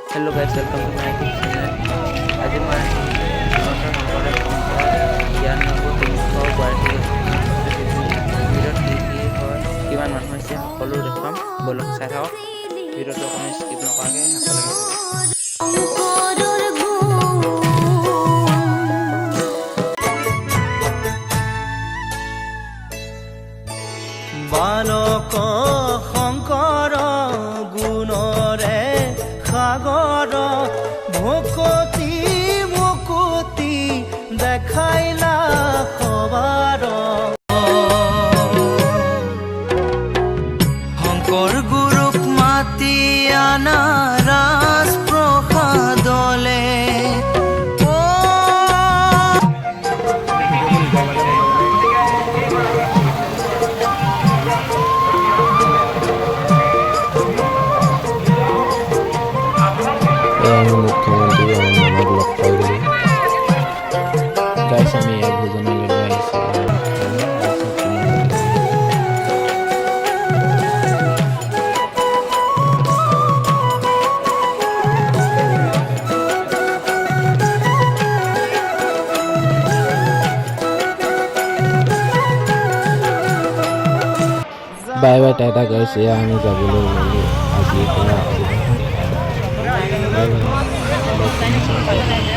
Hello guys, welcome to my YouTube channel. আজি মই শংকৰদেৱ জ্ঞান নগৰ তিনিশ গুৱাহাটী ভিতৰত কি হয় কিমান মানুহ হৈছে সকলো দেখুৱাম বলক চাই থাকক ভিডিঅ'টো অকণমান স্কিপ নকৰাকৈ শেষলৈকে বালক শংকৰ গুণৰে সাগৰ ভকতি মুকুতি দেখাইলা সবাৰ শংকৰ গুৰুক মাতি আনা ৰাজ প্ৰসাদলে मुख्यमंत्री मामाक लग पाই গ'লো গাইছ আমি এক ভোজনালয়লৈ আহিছোঁ বাই বাই টাটা গাইছ এয়া আমি যাবলৈ ওলালোঁ আজিৰ পৰা বাই বাই